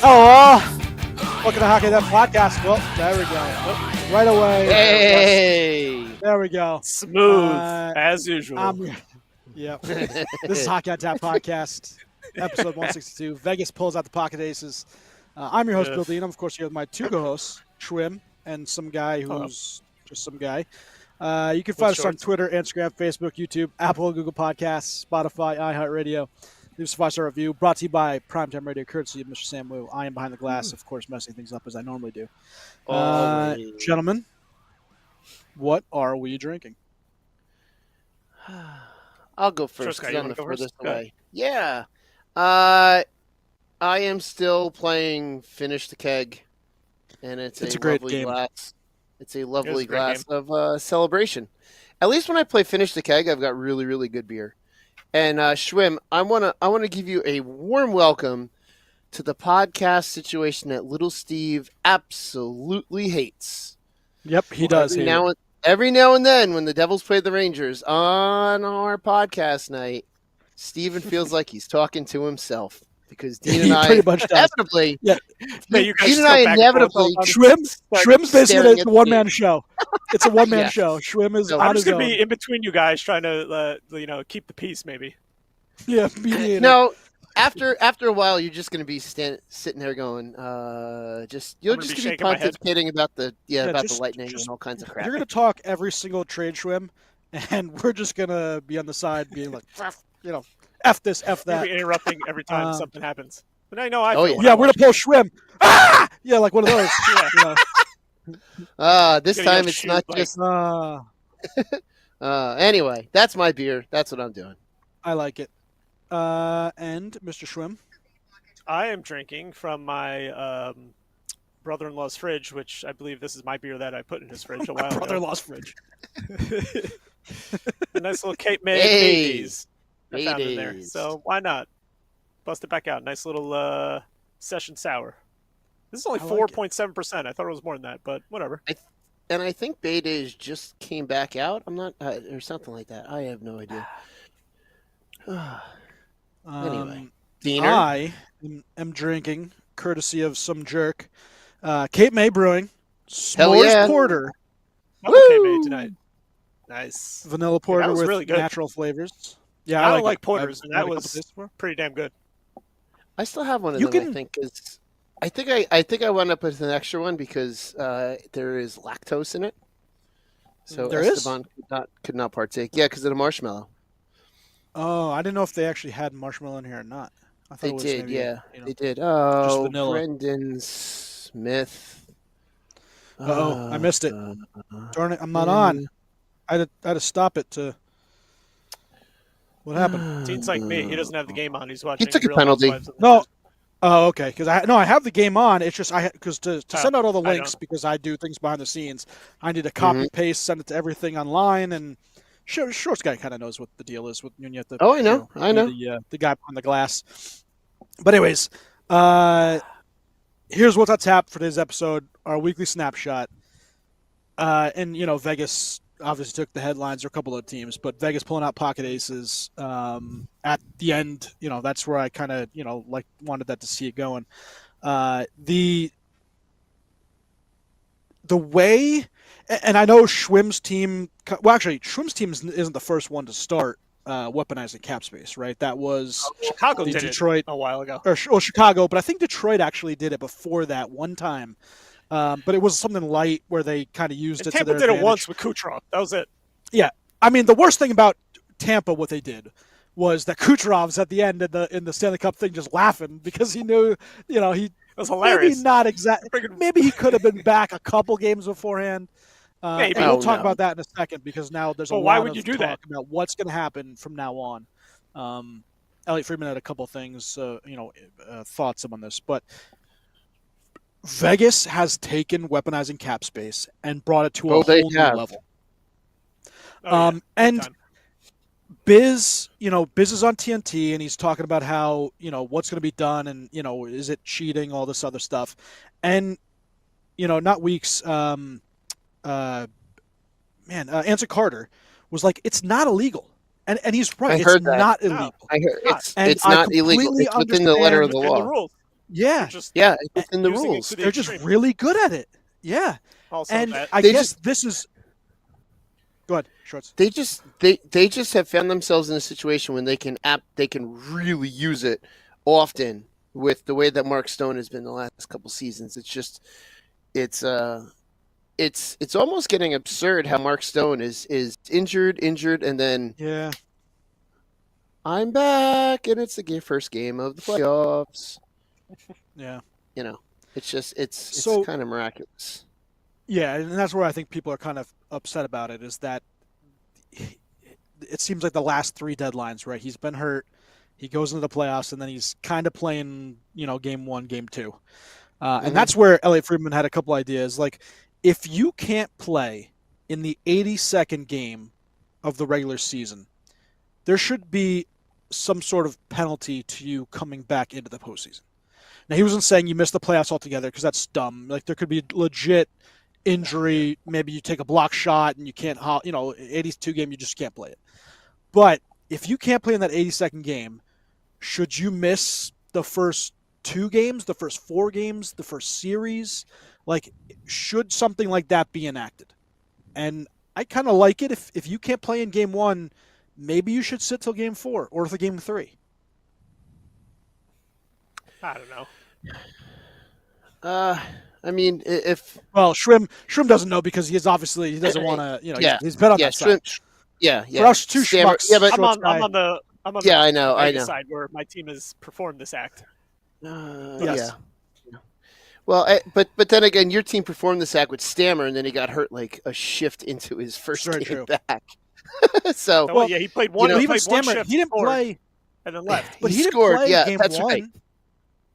Welcome to Hockey That Podcast. Well, there we go. Right away. Hey! There we go. Smooth, as usual. Yep. This is Hockey on Tap Podcast, episode 162. Vegas pulls out the pocket aces. I'm your host, Bill Dean. I'm, of course, here with my two co-hosts, Schwim, and some guy who's just some guy. You can find us on Twitter, Instagram, Facebook, YouTube, Apple, Google Podcasts, Spotify, iHeartRadio. Leave us a 5-star review. Brought to you by Primetime Radio, courtesy of Mr. Sam Wu. I am behind the glass, of course, messing things up as I normally do. Gentlemen, what are we drinking? I'll go first. Sure, I'm the furthest away. Yeah. I am still playing Finish the Keg, and it's a great lovely game. glass. It's a lovely glass of celebration. At least when I play Finish the Keg, I've got really, really good beer. And Schwim, I wanna give you a warm welcome to the podcast situation that Little Steve absolutely hates. Yep, he does. Every now and then, when the Devils play the Rangers on our podcast night, Steven feels like he's talking to himself because Dean and I inevitably, Schwim's basically it's a one-man show. It's a one-man show. Schwim is. I'm just gonna be in between you guys, trying to keep the peace, maybe. Yeah. No. After a while, you're just going to be sitting there going, you'll just be pontificating about the Lightning and all kinds of crap. You're going to talk every single trade, Schwim, and we're just going to be on the side being like, F this, F that. Maybe interrupting every time something happens. But I know we're going to pull Schwim. Ah! Yeah, like one of those. This time it's not just. Anyway, that's my beer. That's what I'm doing. I like it. And Mr. Schwim? I am drinking from my brother-in-law's fridge, which I believe this is my beer that I put in his fridge a while ago. Brother-in-law's fridge. A nice little Cape May Babies I found in there. So why not? Bust it back out. Nice little session sour. This is only 4.7%. I thought it was more than that, but whatever. I think Bay Days just came back out. I'm not, or something like that. I have no idea. Anyway, Diener? I am drinking, courtesy of some jerk, Cape May Brewing, S'mores Porter. Cape May tonight. Nice. Vanilla porter with really natural flavors. Yeah, I like porters, and that was pretty damn good. I still have one of them, I think, because I think I wound up with an extra one because there is lactose in it. So there Esteban could not partake. Yeah, because of the marshmallow. Oh, I didn't know if they actually had marshmallow in here or not. I thought they it was did, maybe, they did. Oh, just vanilla. Brendan Smith. I missed it. Darn it, I'm not on. I had to stop it to. What happened? Dean's like me. He doesn't have the game on. He's watching. He took a penalty. No. Oh, okay. Because I have the game on. It's just to send out all the links because I do things behind the scenes. I need to copy paste, send it to everything online, and. Shorts guy kind of knows what the deal is with when you have to. I know. The guy on the glass. But anyways, here's what's on tap for today's episode: our weekly snapshot. And Vegas obviously took the headlines for a couple of teams, but Vegas pulling out pocket aces at the end. That's where I kind of wanted that to see it going. The way. And I know Schwim's team. Well, actually, Schwim's team isn't the first one to start weaponizing cap space, right? That was Chicago did Detroit a while ago, or Chicago. But I think Detroit actually did it before that one time. But it was something light where they kind of used it. Tampa to their did advantage. It once with Kucherov. That was it. Yeah, I mean the worst thing about Tampa, what they did was that Kucherov's at the end in the Stanley Cup thing just laughing because he knew he. It was hilarious. Maybe not exactly. Maybe he could have been back a couple games beforehand. Maybe. And we'll talk about that in a second because now there's a lot of talk about what's going to happen from now on. Elliot Friedman had a couple things, thoughts on this, but Vegas has taken weaponizing cap space and brought it to a whole new level. And Biz is on TNT and he's talking about how, what's going to be done and, is it cheating, all this other stuff. And, not weeks, Answer Carter was like, it's not illegal. And he's right. It's not illegal. I heard it's not illegal. It's within the letter of the law. Yeah, yeah, it's in the using it rules. to the they're just extreme. really good at it. Yeah, Also, and that I They guess just- this is. Go ahead, Shorts. They just have found themselves in a situation when they can really use it often with the way that Mark Stone has been the last couple seasons. It's just it's almost getting absurd how Mark Stone is injured, and then Yeah, I'm back, and it's the first game of the playoffs. yeah, You know, it's just it's So- kind of miraculous. yeah, and that's where I think people are kind of upset about it. Is that it seems like the last 3 deadlines, right? He's been hurt. He goes into the playoffs, and then he's kind of playing, game 1, game 2. And that's where Elliot Friedman had a couple ideas. Like, if you can't play in the 82nd game of the regular season, there should be some sort of penalty to you coming back into the postseason. Now, he wasn't saying you missed the playoffs altogether because that's dumb. Like, there could be legit injury. Maybe you take a block shot and you can't, 82 game, you just can't play it. But if you can't play in that 82nd game, should you miss the first 2 games, the first 4 games, the first series? Like, should something like that be enacted? And I kind of like it. If you can't play in game 1, maybe you should sit till game 4 or the game 3. I don't know. I mean, if Well, Shrim doesn't know because he doesn't want to. He's been on that side. yeah. For us two Stammer- schmucks, yeah, but I'm Shorts on guy. the yeah, I know. Vegas side where my team has performed this act. Yes. Yeah. Well, but then again, your team performed this act with Stammer, and then he got hurt like a shift into his first Very game true. back. So Well, yeah, he played one. Well, he even played one Stammer, shift, he didn't scored, play, and then left. but He he didn't scored, play yeah, game that's 1. right.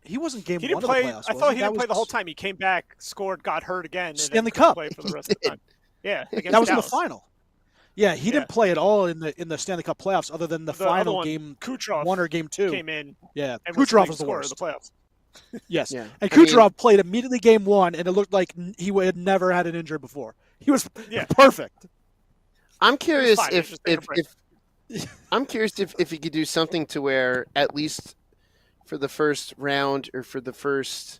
He wasn't game He 1 didn't of play. the playoffs. I was thought he That didn't play the was whole time. He came back, scored, got hurt again, and Stanley then couldn't Cup. play for the He rest of the did. time. Yeah, against That was in the Dallas. final. Yeah, he didn't play at all in the Stanley Cup playoffs, other than the The other final one, game Kucherov 1 or game 2. came in Yeah, and was Kucherov the was the scorer worst. of the playoffs. Yes, Yeah. and I mean- Kucherov played immediately game 1, and it looked like he had never had an injury before. He was Yeah. perfect. I'm curious fine, it was if just taking a break. I'm curious if he could do something to where at least for the first round or for the first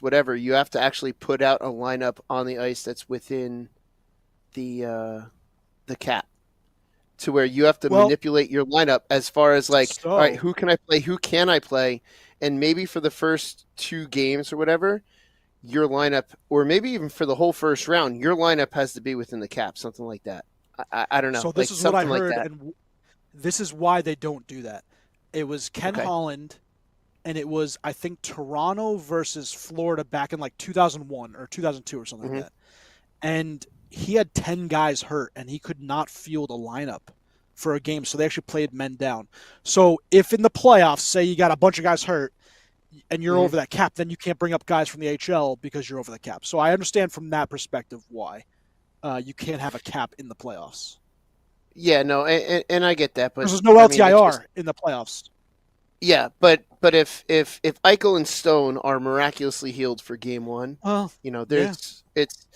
whatever, you have to actually put out a lineup on the ice that's within the cap, to where you have to manipulate your lineup as far as like, all right, who can I play? Who can I play? And maybe for the first 2 games or whatever, your lineup, or maybe even for the whole first round, your lineup has to be within the cap, something like that. I don't know. So this like is what I something heard, like that. and this is why they don't do that. It was Ken Holland, and it was, I think, Toronto versus Florida back in like 2001 or 2002 or something like that. And he had 10 guys hurt, and he could not field a lineup for a game, so they actually played men down. So if in the playoffs, say you got a bunch of guys hurt, and you're over that cap, then you can't bring up guys from the HL because you're over the cap. So I understand from that perspective why you can't have a cap in the playoffs. Yeah, no, and I get that, but There's no I mean, LTIR in the playoffs. Yeah, but if Eichel and Stone are miraculously healed for game 1, Well, there's it's,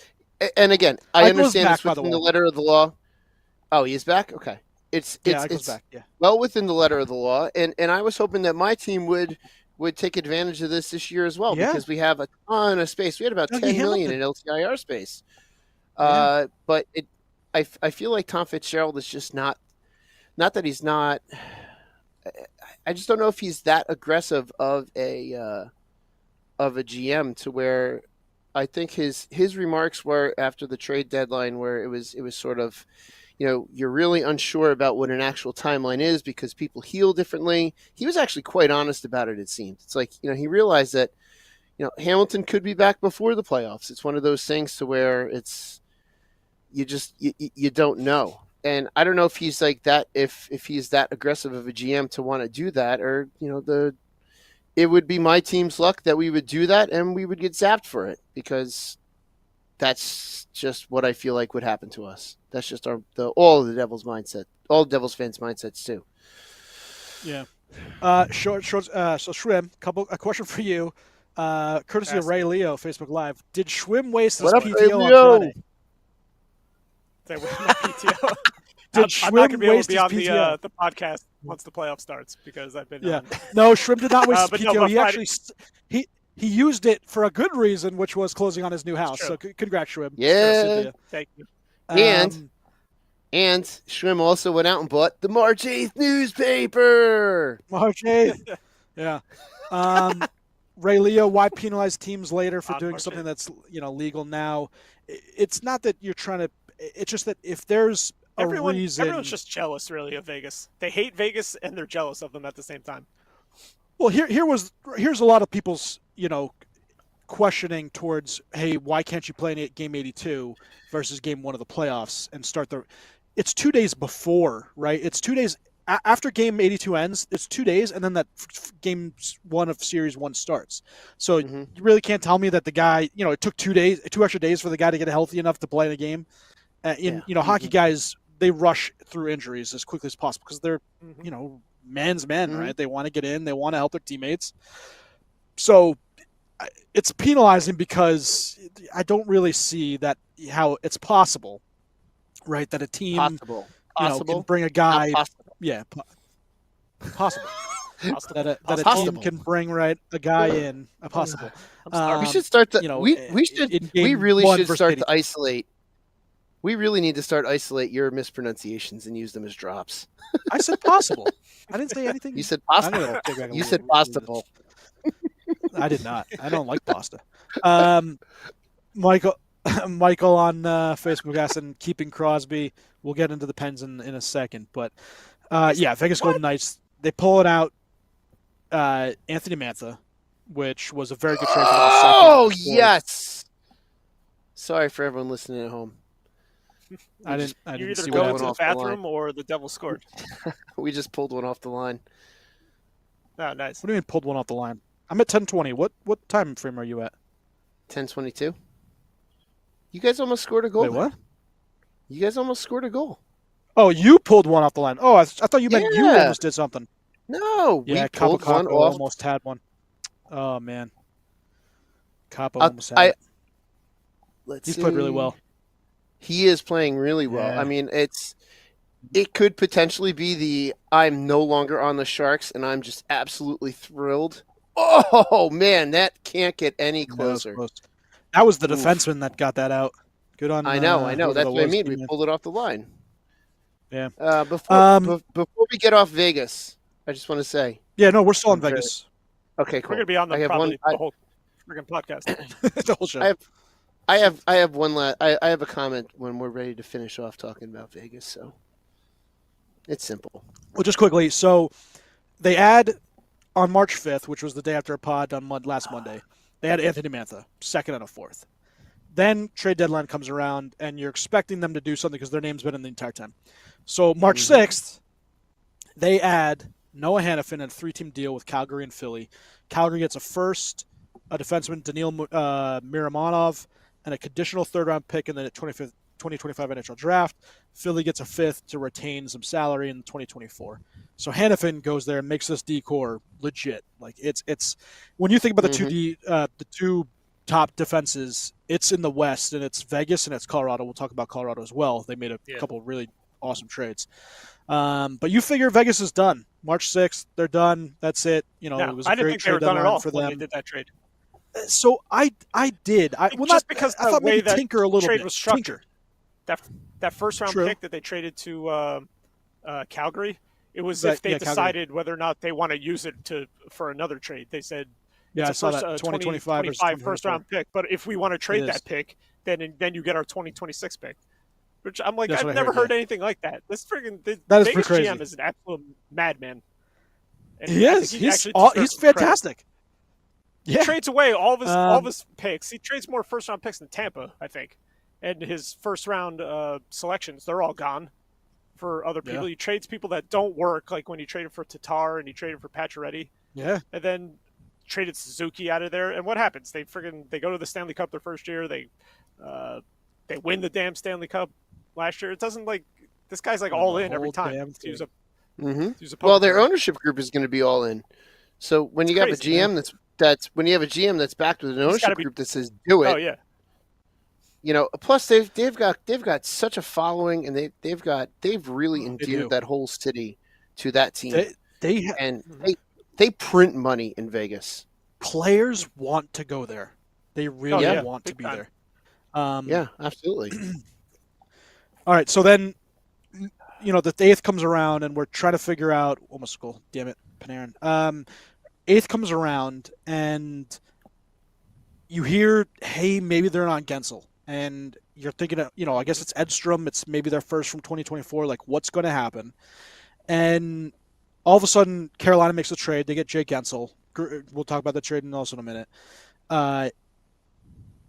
and again, I Eichel's understand back, it's by the within the way. letter of the law. Oh, he is back. Okay, it's Eichel's back. Yeah. well within the letter of the law, and I was hoping that my team would take advantage of this year as well, because we have a ton of space. We had about 10 million in LTIR space. But I feel like Tom Fitzgerald is just not that he's not. I just don't know if he's that aggressive of a GM, to where I think his remarks were after the trade deadline, where it was sort of, you're really unsure about what an actual timeline is because people heal differently. He was actually quite honest about it. It seemed it's like, he realized that, Hamilton could be back before the playoffs. It's one of those things to where it's, you don't know. And I don't know if he's like that, if he's that aggressive of a GM to want to do that, or, it would be my team's luck that we would do that and we would get zapped for it, because that's just what I feel like would happen to us. That's just all of the Devils mindset, all the Devils fans' mindsets too. Yeah. So Schwim, a question for you. Courtesy of Ray Leo, Facebook Live. Did Schwim waste his What up, PTO Ray on Leo? Friday? Say, where's my PTO? Did I'm not going Schwim to be able to waste be his on PTO? the podcast once the playoff starts because I've been on. No, Schwim did not waste his but PTO. no, He Friday- actually he used it for a good reason, which was closing on his new house. true. So congrats, Schwim. Yeah. Thank you. And Shrim also went out and bought the March 8th newspaper. March 8th. Yeah. Ray Leo, why penalize teams later for On doing March something 8th. that's legal now? It's not that you're trying to. It's just that if there's a reason, Everyone's just jealous, really, of Vegas. They hate Vegas and they're jealous of them at the same time. Well, here's a lot of people's questioning towards, hey, why can't you play in game 82 versus game 1 of the playoffs and start the? It's 2 days before, right? It's 2 days after game 82 ends. It's 2 days, and then that game 1 of series 1 starts. So you really can't tell me that the guy, it took 2 extra days for the guy to get healthy enough to play in a game. Hockey guys, they rush through injuries as quickly as possible because they're, man's men, right? They want to get in, they want to help their teammates. So it's penalizing because I don't really see that how it's possible, right? That a team can bring a guy, possible. that a team can bring a guy in, possible. We should start to we really should start to isolate. We really need to start isolate your mispronunciations and use them as drops. I said possible. I didn't say anything. You said possible. You said possible. I did not. I don't like pasta. Michael on Facebook asking keeping Crosby. We'll get into the Pens in a second, but Vegas Golden Knights, they pull it out. Anthony Mantha, which was a very good trade for them. Oh yes. Sorry for everyone listening at home. I didn't You see either what go happened. into the bathroom or the devil scored. We just pulled one off the line. Oh, nice. What do you mean pulled one off the line? I'm at 10:20. What time frame are you at? 10:22. You guys almost scored a goal. Wait, what? You guys almost scored a goal. Oh, you pulled one off the line. Oh, I thought you meant you almost did something. No, yeah, we pulled one off. Almost had one. Oh man, Capo almost had it. He's played really well. He is playing really well. Yeah. I mean, it could potentially be I'm no longer on the Sharks and I'm just absolutely thrilled. Oh man, that can't get any closer. That was the defenseman that got that out. Good on. I know. That's what I mean. We pulled it off the line. Yeah. Before we get off Vegas, I just want to say. Yeah, no, we're still in Vegas. Okay, cool. We're gonna be on the whole freaking podcast. The whole show. I have one last. I have a comment when we're ready to finish off talking about Vegas. So it's simple. Well, just quickly. So they add on March 5th, which was the day after a pod on last Monday. They had Anthony Mantha, 2nd and a 4th. Then trade deadline comes around, and you're expecting them to do something because their name's been in the entire time. So March 6th, they add Noah Hannafin in a 3-team deal with Calgary and Philly. Calgary gets a first, a defenseman, Daniil Miramonov, and a conditional 3rd-round pick in the 2025 NHL draft. Philly gets a 5th to retain some salary in 2024. So Hannafin goes there and makes this D-core legit. Like it's when you think about the two top defenses, it's in the West, and it's Vegas and it's Colorado. We'll talk about Colorado as well. They made a couple of really awesome trades. But you figure Vegas is done. March 6th, they're done. That's it. It was a great trade deadline for them. They did that trade. So I did. Because I thought maybe tinker a little trade bit. was structured. Tinker. That first round pick that they traded to Calgary, it was if they decided Calgary. Whether or not they want to use it for another trade. They said, I saw that 2025 first round pick. But if we want to trade that pick, then you get our 2026 pick. Which I'm like, I've never heard anything like that. This friggin' Vegas crazy. GM is an absolute madman. And he is. He's fantastic. He trades away all of his picks. He trades more first round picks than Tampa, I think. And his first round selections, they're all gone for other people. He trades people that don't work, like when he traded for Tatar and he traded for Pacioretty. Yeah. And then traded Suzuki out of there. And what happens? They go to the Stanley Cup their first year. They win the damn Stanley Cup last year. It doesn't this guy's all in every time. Well, their ownership group is going to be all in. So when you have a GM that's when you have a GM that's backed with an ownership group that says do it. Oh yeah. Plus they've got such a following, and they've really endeared that whole city to that team. They print money in Vegas. Players want to go there. They really want to be there. Yeah, absolutely. All right, so then, the 8th comes around, and we're trying to figure out almost goal. Damn it, Panarin. 8th comes around, and you hear, hey, maybe they're on Gensel, and you're thinking, I guess it's Edstrom. It's maybe their first from 2024. Like, what's going to happen? And all of a sudden, Carolina makes a trade. They get Jake Gensel. We'll talk about the trade in also in a minute.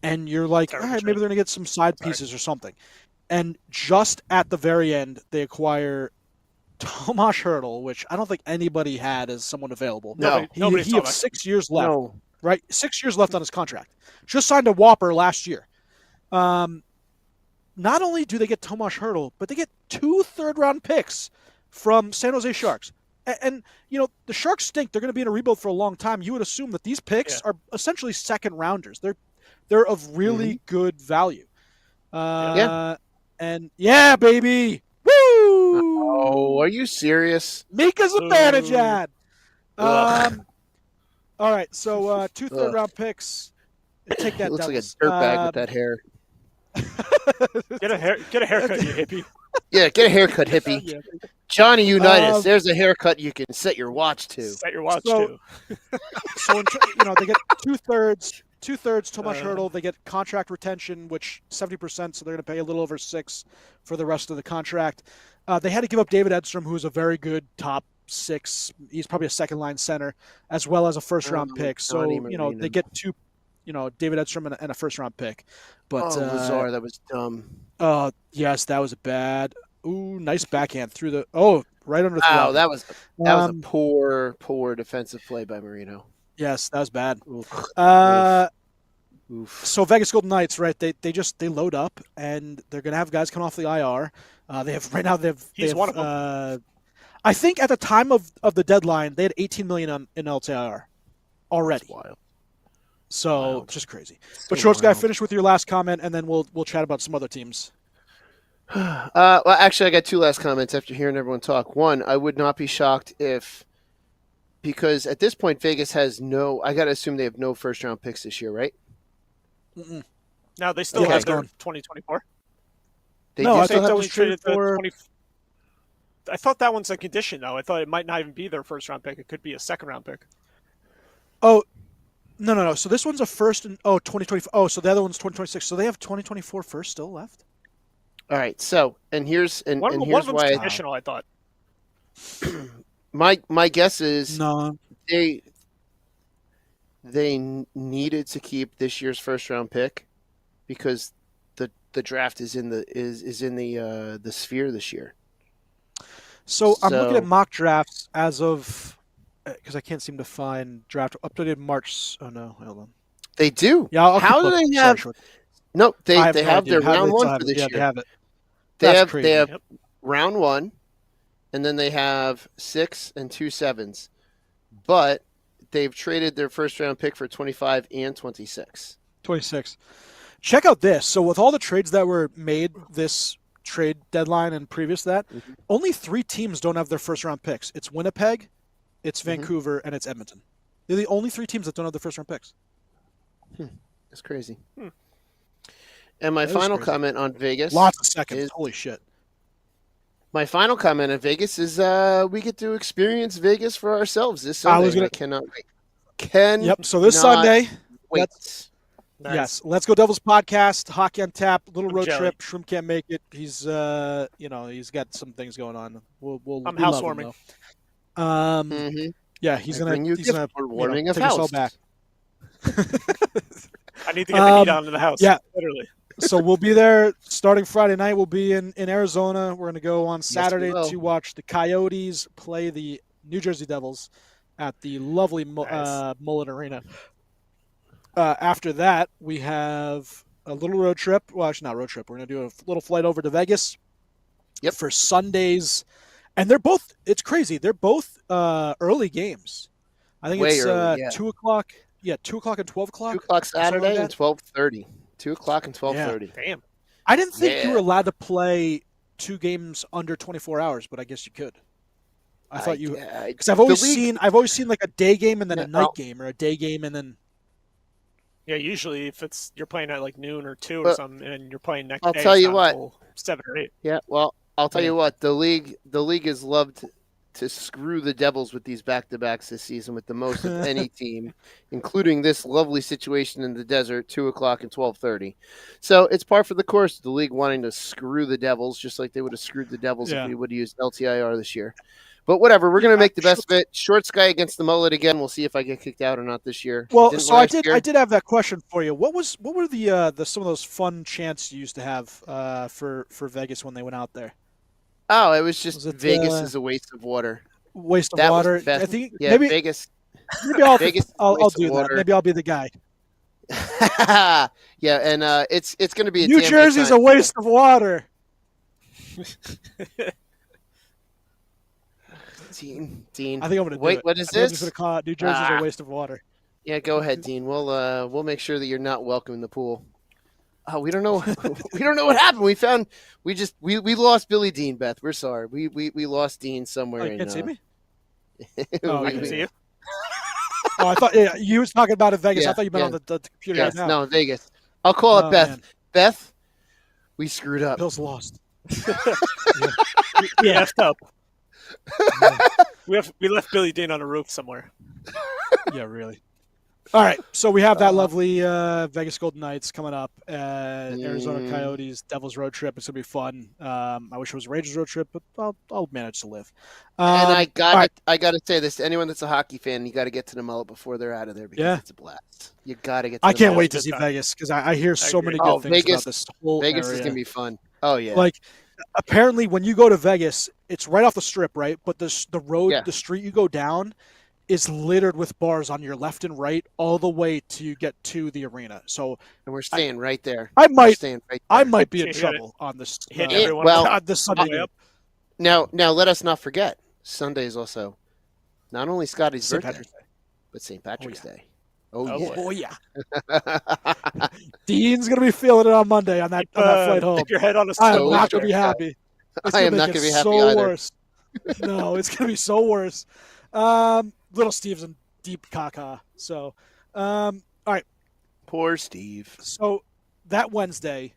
And you're like, all right, maybe they're going to get some side pieces or something. And just at the very end, they acquire Tomas Hertl, which I don't think anybody had as someone available. No, he has 6 years left. No. Right? 6 years left on his contract. Just signed a Whopper last year. Not only do they get Tomas Hertl, but they get 2 third-round picks from San Jose Sharks. And the Sharks stink. They're going to be in a rebuild for a long time. You would assume that these picks are essentially second-rounders. They're of really good value. And yeah, baby. Woo! Oh, are you serious? Mika Zibanejad. All right, so 2 third-round picks. Take that. Looks like a dirtbag with that hair. Get a haircut, you hippie. Yeah, get a haircut, hippie. Johnny Unitas. There's a haircut you can set your watch to. Set your watch to. So they get 2/3. 2/3 Tomas Hertl. They get contract retention, which 70%, so they're going to pay a little over 6 for the rest of the contract. They had to give up David Edstrom, who is a very good top 6. He's probably a second-line center, as well as a first-round pick. So, they get 2, David Edstrom and a first-round pick. But Lazar, that was dumb. Yes, that was bad. Ooh, nice backhand through the right under the glove. That was a poor defensive play by Marino. Yes, that was bad. Oof. So Vegas Golden Knights, right? They load up, and they're gonna have guys come off the IR. He's one of them. I think at the time of the deadline, they had $18 million in LTIR already. That's wild. So just crazy. But Shorts guy, finish with your last comment, and then we'll chat about some other teams. Well, actually, I got 2 last comments after hearing everyone talk. One, I would not be shocked because at this point, Vegas has I got to assume they have no first-round picks this year, right? Mm-mm. No, they still have their 2024. I thought that was traded for. I thought that one's a condition, though. I thought it might not even be their first-round pick. It could be a second-round pick. Oh, no. So this one's a first and 2024. Oh, so the other one's 2026. So they have 2024 first still left. All right. So here's one of why them's conditional. I thought. My guess is no. They needed to keep this year's first-round pick because the draft is in the sphere this year. So I'm looking at mock drafts as of because I can't seem to find draft updated March. Oh no, hold on. They do. Yeah. How do they have? No, they have their round 1 for this year. They have it. They have round 1, and then they have 6 and 2 7s, but they've traded their first-round pick for 25 and 26. 26. Check out this. So with all the trades that were made this trade deadline and previous to that, only 3 teams don't have their first-round picks. It's Winnipeg, it's Vancouver, and it's Edmonton. They're the only 3 teams that don't have their first-round picks. That's crazy. And my final comment on Vegas. Lots of seconds. Holy shit. My final comment on Vegas is we get to experience Vegas for ourselves this Sunday. I cannot wait. Yep. So this Sunday, wait. Nice. Yes, Let's Go Devils podcast, Hockey on Tap, little road trip. Shroom can't make it. He's he's got some things going on. I'm housewarming. Yeah, he's gonna warming of take house. us all back. I need to get the heat on in the house. Yeah, literally. So we'll be there starting Friday night. We'll be in Arizona. We're going to go on Saturday to watch the Coyotes play the New Jersey Devils at the lovely Mullet Arena. After that, we have a little road trip. Well, actually, not road trip. We're going to do a little flight over to Vegas for Sundays. And they're both – it's crazy. They're both early games. I think it's 2 o'clock. Yeah, 2 o'clock and 12 o'clock. 2 o'clock Saturday and 12:30. 2 o'clock and 12:30. Damn. I didn't think you were allowed to play 2 games under 24 hours, but I guess you could. I thought you because I've always seen like a day game and then a night game, or a day game and then. Yeah, usually if you're playing at like noon or 2 or something, and you're playing next day. I'll tell you what. 7 or 8. Yeah, well, I'll tell you what. The league has loved to screw the Devils with these back-to-backs this season with the most of any team, including this lovely situation in the desert, 2 o'clock and 12:30. So it's par for the course. The league wanting to screw the Devils, just like they would have screwed the Devils if we would have used LTIR this year. But whatever, we're going to make the best of it. Short Sky against the Mullet again. We'll see if I get kicked out or not this year. Well, so I did have that question for you. What were the some of those fun chants you used to have for Vegas when they went out there? Oh, it was just Vegas is a waste of water. Waste of water. I think maybe Vegas. Maybe I'll do that. Maybe I'll be the guy. Yeah, and it's going to be New Jersey's a waste of water. Dean. I think I'm going to wait. What is this? I'm just going to call it New Jersey's a waste of water. Yeah, go ahead, Dean. We'll make sure that you're not welcome in the pool. Oh, we don't know. We don't know what happened. We lost Billy Dean, Beth. We're sorry. We lost Dean somewhere. Oh, you can't see me? I can see you. Oh, I thought you was talking about in Vegas. I thought you meant on the computer right now. No, Vegas. I'll call it Beth. Man. Beth, we screwed up. Bill's lost. We effed up. We left Billy Dean on a roof somewhere. Yeah, really. All right, so we have that lovely Vegas Golden Knights coming up. Arizona Coyotes, Devils road trip. It's gonna be fun. I wish it was a Rangers road trip, but I'll manage to live. And I got to say this to anyone that's a hockey fan: you got to get to the Mullet before they're out of there because it's a blast. You got to get. I can't wait to see Vegas because I hear so many good things about this whole Vegas area. is gonna be fun. Oh yeah. Like apparently, when you go to Vegas, it's right off the strip, right? But the road, the street you go down is littered with bars on your left and right all the way to get to the arena. So and we're staying right there. I might be in trouble on this. On this Sunday. Now let us not forget Sunday is also not only Scotty's birthday, but St. Patrick's Day. Oh yeah. Dean's gonna be feeling it on Monday on that flight home. Stick your head on a I'm not gonna be happy. I am not gonna be happy either. Worse. No, it's gonna be so worse. Little Steve's in deep caca. So, all right. Poor Steve. So that Wednesday,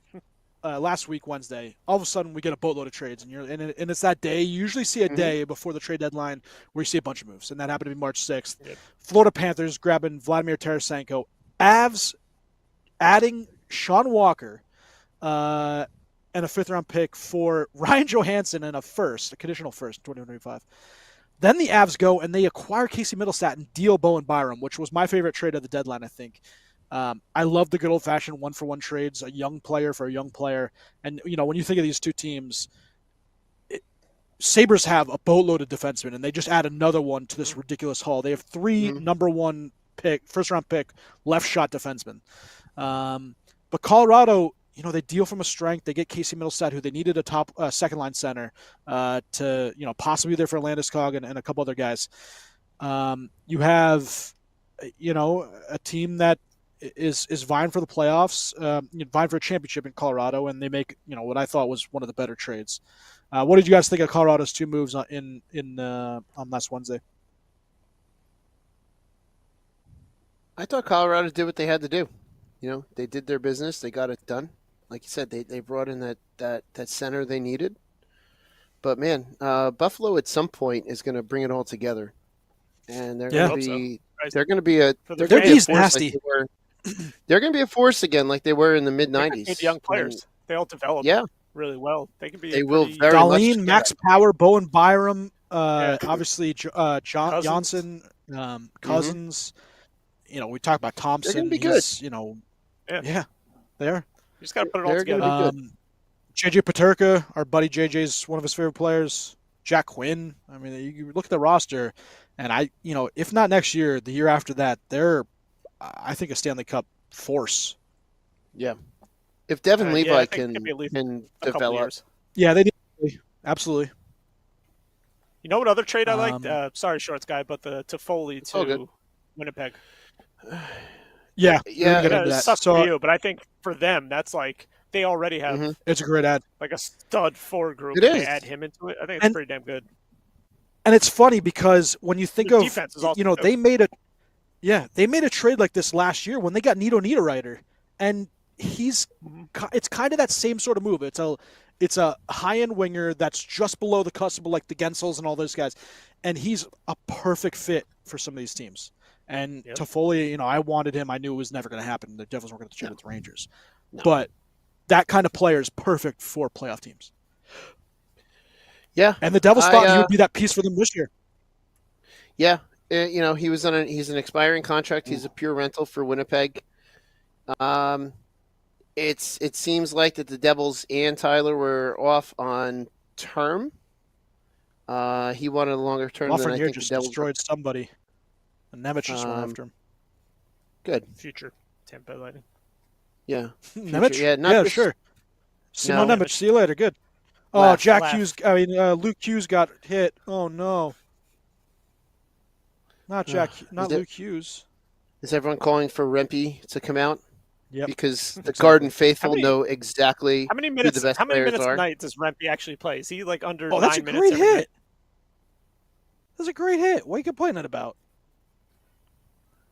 last week Wednesday, all of a sudden we get a boatload of trades, and it's that day. You usually see a day before the trade deadline where you see a bunch of moves, and that happened to be March 6th. Yep. Florida Panthers grabbing Vladimir Tarasenko. Avs adding Sean Walker, and a 5th-round pick for Ryan Johansson and a conditional first in 2025. Then the Avs go and they acquire Casey Middlestat and deal Bowen Byram, which was my favorite trade of the deadline, I think. I love the good old-fashioned one-for-one trades, a young player for a young player. And, when you think of these two teams, Sabres have a boatload of defensemen, and they just add another one to this ridiculous haul. They have 3 number 1 first-round pick, left-shot defensemen. But Colorado, they deal from a strength. They get Casey Middlestat, who they needed a top second-line center to, possibly be there for Landeskog and a couple other guys. You have, a team that is vying for the playoffs, vying for a championship in Colorado, and they make, what I thought was one of the better trades. What did you guys think of Colorado's 2 moves on last Wednesday? I thought Colorado did what they had to do. They did their business. They got it done. Like you said, they brought in that center they needed. But man, Buffalo at some point is going to bring it all together, and they're going to be a nasty. They're going to be a force again, like they were in the mid-90s. Young players, they all develop really well. They can be. They will very Darlene, much. Max Power, Bowen Byram, obviously Johnson, Cousins. We talk about Thompson. They're going to be good. They are. You just got to put it all together. JJ Paterka, our buddy JJ's one of his favorite players. Jack Quinn. I mean, you look at the roster, and if not next year, the year after that, they're, I think, a Stanley Cup force. Yeah. If Devin Levi can develop. Yeah, they do. Absolutely. You know what other trade I liked? Sorry, Shorts guy, but the Toffoli to Winnipeg. Yeah, Yeah, get into it that. sucks So for you, but I think for them, that's like they already have it's a great ad. like a stud 4 group. It and is. They add him into it. I think it's pretty damn good. And it's funny because when you think Their of, defense is awesome, too. they made a trade like this last year when they got Nito Niederreiter, and it's kind of that same sort of move. It's a high-end winger that's just below the cusp of like the Gensels and all those guys, and he's a perfect fit for some of these teams. And Toffoli, I wanted him. I knew it was never going to happen. The Devils weren't going to trade with the Rangers, but that kind of player is perfect for playoff teams. Yeah, and the Devils thought he would be that piece for them this year. Yeah, he's an expiring contract. He's a pure rental for Winnipeg. It seems like that the Devils and Tyler were off on term. He wanted a longer term than I think the Devils destroyed somebody. And Nemec just went after him. Good. Future Tampa Lightning. Yeah. Nemec? Yeah, sure. Simon Nemec, see you later. Good. Oh, Luke Hughes got hit. Oh, no. Not Luke Hughes. Is everyone calling for Rempe to come out? Yep. Because the Garden faithful know exactly how many minutes, who the best how many players minutes are. a night does Rempe actually play? Is he like under 9 that's a minutes? great every hit. night? That's a great hit. What are you complaining about?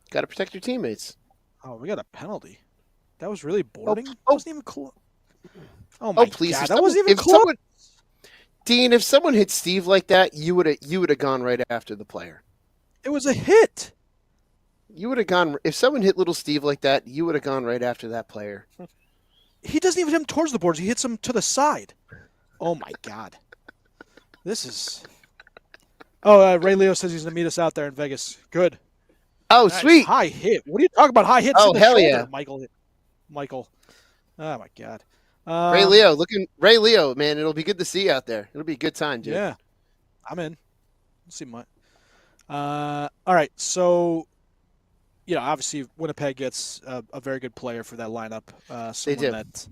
Got to protect your teammates. Oh, we got a penalty. That was really boarding. That wasn't even close. Oh my please! God, that wasn't even close. Dean, if someone hit Steve like that, you would have gone right after the player. It was a hit. You would have gone if someone hit little Steve like that. You would have gone right after that player. He doesn't even hit him towards the boards. He hits him to the side. Oh my God, this is. Oh, Ray Leo says he's gonna meet us out there in Vegas. Good. Oh, nice. Sweet. High hit. What are you talking about? High hits. Oh, in the hell shoulder, yeah, Michael. Oh my God. Ray Leo, man, it'll be good to see you out there. It'll be a good time, dude. Yeah, I'm in. Let's see what. All right, so obviously Winnipeg gets a very good player for that lineup. Someone that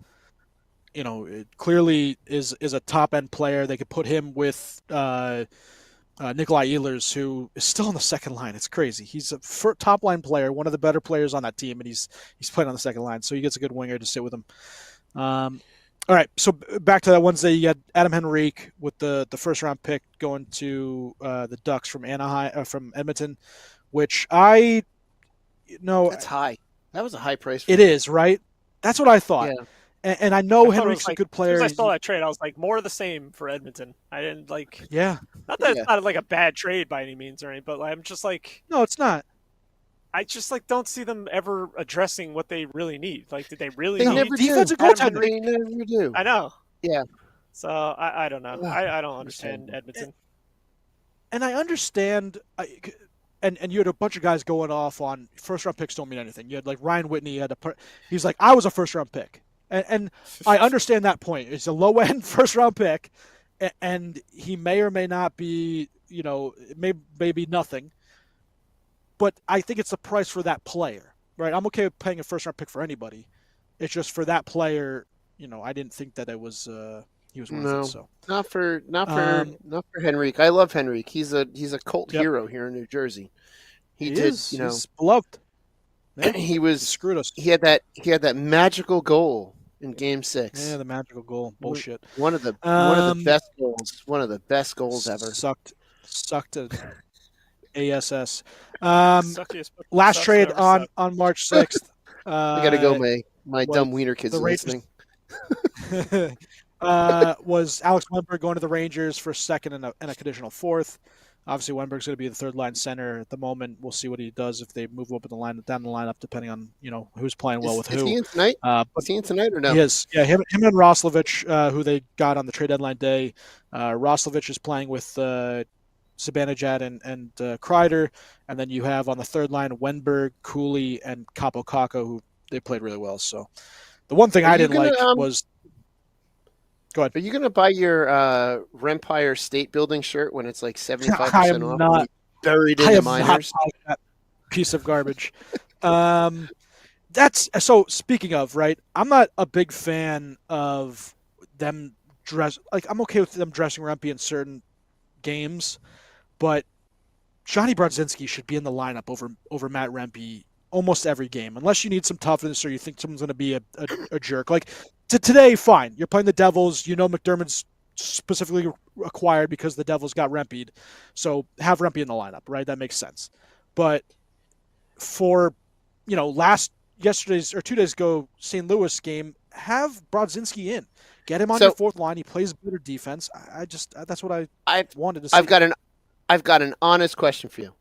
it clearly is a top end player. They could put him with Nikolai Ehlers, who is still on the second line. It's crazy. He's a top line player, one of the better players on that team, and he's playing on the second line, so he gets a good winger to sit with him. All right, so back to that Wednesday, you got Adam Henrique with the first round pick going to the Ducks from from Edmonton, which that's high. That was a high price. It is, right? That's what I thought. Yeah. And I know Henrique's a good player. As I saw that trade, I was like, more of the same for Edmonton. I didn't like. Yeah. Not that it's not like a bad trade by any means or anything, but I'm just like. No, it's not. I just don't see them ever addressing what they really need. Like, did they really need never defensive goaltender? They never do. I know. Yeah. So I don't know. I don't understand Edmonton. And I understand. And you had a bunch of guys going off on first round picks don't mean anything. You had like Ryan Whitney he's like, I was a first round pick. And I understand that point. It's a low end first round pick, and he may or may not be, it may be nothing. But I think it's the price for that player, right? I'm okay with paying a first round pick for anybody. It's just for that player, I didn't think that it was he was worth it. So not for Henrique. I love Henrique. He's a cult hero here in New Jersey. He's beloved. Man, he screwed us. He had that magical goal in Game 6. Yeah, the magical goal. Bullshit. One of the best goals. One of the best goals ever. Sucked at ASS. Last trade on March 6th. I gotta go. My dumb wiener kids are listening. Was Alex Wennberg going to the Rangers for second and a conditional fourth. Obviously, Wennberg's going to be the third line center at the moment. We'll see what he does if they move up in the line down the lineup, depending on who's playing well with who. Is he in tonight? Is he in tonight or no? He is. Yeah, him and Roslovic, who they got on the trade deadline day. Roslovic is playing with Zibanejad and Kreider, and then you have on the third line Wennberg, Cooley, and Capo Caco, who they played really well. So the one thing I didn't like was. Go ahead. Are you going to buy your Rempire State Building shirt when it's like 75% off? I am not. Buried in the minors. That piece of garbage. That's so. Speaking of, right, I'm not a big fan of them dress. Like, I'm okay with them dressing Rempe in certain games, but Johnny Brodzinski should be in the lineup over Matt Rempe almost every game, unless you need some toughness or you think someone's going to be a jerk. Like today, fine. You're playing the Devils. You know McDermott's specifically acquired because the Devils got Rempe'd. So have Rempe in the lineup, right? That makes sense. But for, yesterday's or 2 days ago St. Louis game, have Brodzinski in. Get him on your fourth line. He plays better defense. That's what I wanted to see. I've got an honest question for you.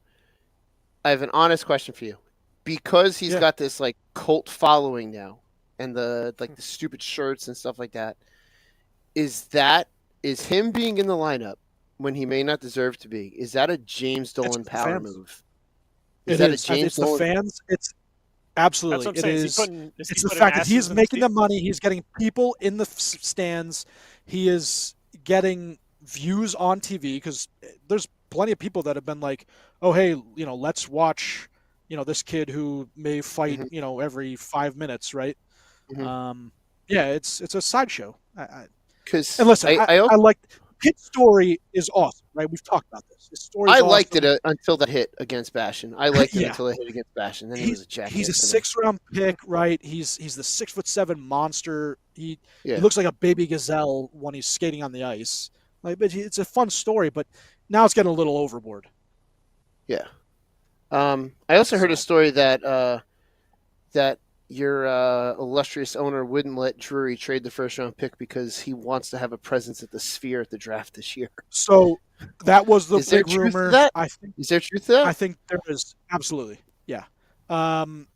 I have an honest question for you. Because he's got this like cult following now and the stupid shirts and stuff like that. Is him being in the lineup when he may not deserve to be, is that a James Dolan power move? It's the fans. It's absolutely. It is. It's the fact that he's making the money. He's getting people in the stands. He is getting views on TV because there's plenty of people that have been like, "Oh, hey, let's watch, this kid who may fight, every 5 minutes, right?" Mm-hmm. It's a sideshow. Because listen, I like Pitt's story is awesome, right? We've talked about this. His story. I liked it until the hit against Bastion. I liked it until the hit against Bastion. Then he was a jackass. He's a 6th-round pick, right? He's the 6'7" monster. He looks like a baby gazelle when he's skating on the ice. But it's a fun story, but now it's getting a little overboard. Yeah. I also heard a story that your illustrious owner wouldn't let Drury trade the first-round pick because he wants to have a presence at the Sphere at the draft this year. So that was the big rumor. Is there truth to that? I think there is. Absolutely. Yeah. From